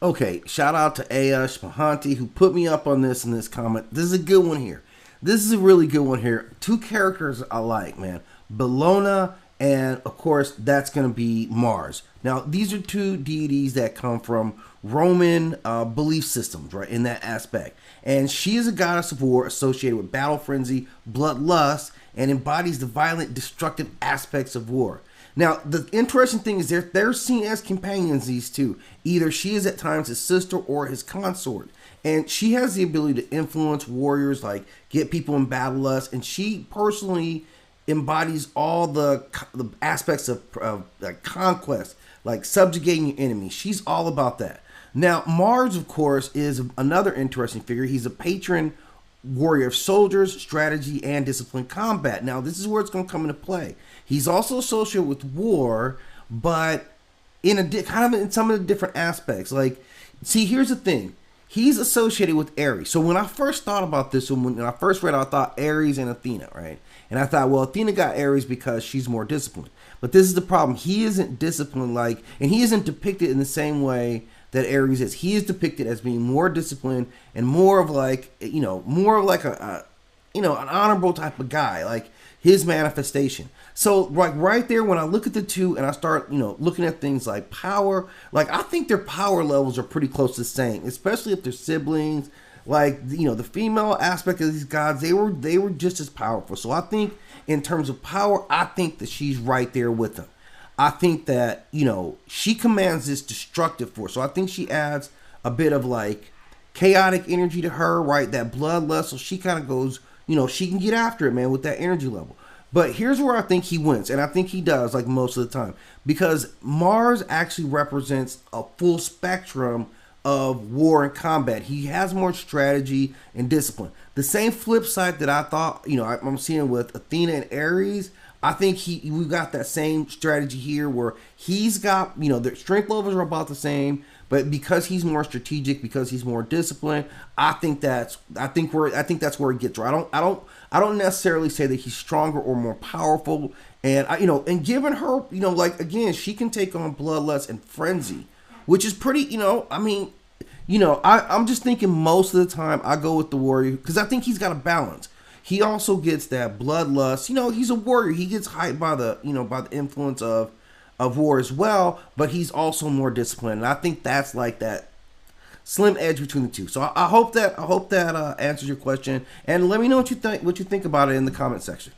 Okay, shout out to Ayush Mahanti who put me up on this in this comment. This is a good one here. This is a really good one here. Two characters I like, man. Bellona and of course that's going to be Mars. Now these are two deities that come from Roman belief systems, right? In that aspect, and she is a goddess of war associated with battle frenzy, bloodlust, and embodies the violent, destructive aspects of war. Now, the interesting thing is they're seen as companions, these two. Either she is at times his sister or his consort. And she has the ability to influence warriors, like get people in battle lust. And she personally embodies all the aspects of like conquest, like subjugating your enemy. She's all about that. Now, Mars, of course, is another interesting figure. He's a patron warrior of soldiers, strategy, and disciplined combat. Now, this is where it's going to come into play. He's also associated with war, but in a kind of in some of the different aspects. Like, see, here's the thing. He's associated with Ares. So when I first thought about this, when I first read it, I thought Ares and Athena, right? And I thought, well, Athena got Ares because she's more disciplined. But this is the problem. He isn't disciplined like, and he isn't depicted in the same way that Ares is. He is depicted as being more disciplined and more of like, more of like a an honorable type of guy, like his manifestation. So like right there, when I look at the two and I start, looking at things like power, like I think their power levels are pretty close to the same, especially if they're siblings. Like, the female aspect of these gods, they were just as powerful. So I think in terms of power, I think that she's right there with them. I think that, she commands this destructive force. So I think she adds a bit of like chaotic energy to her, right? That bloodlust. So she kind of goes, she can get after it, man, with that energy level. But here's where I think he wins. And I think he does, like most of the time. Because Mars actually represents a full spectrum of war and combat. He has more strategy and discipline. The same flip side that I thought, I'm seeing with Athena and Ares, I think we got that same strategy here where he's got, the strength levels are about the same, but because he's more strategic, because he's more disciplined, I think that's where he gets right. I don't necessarily say that he's stronger or more powerful, and and given her, like again, she can take on bloodlust and frenzy, which is pretty, I'm just thinking most of the time I go with the warrior because I think he's got a balance. He also gets that bloodlust. He's a warrior. He gets hyped by the influence of war as well, but he's also more disciplined. And I think that's like that slim edge between the two. So I hope that answers your question. And let me know what you think about it in the comment section.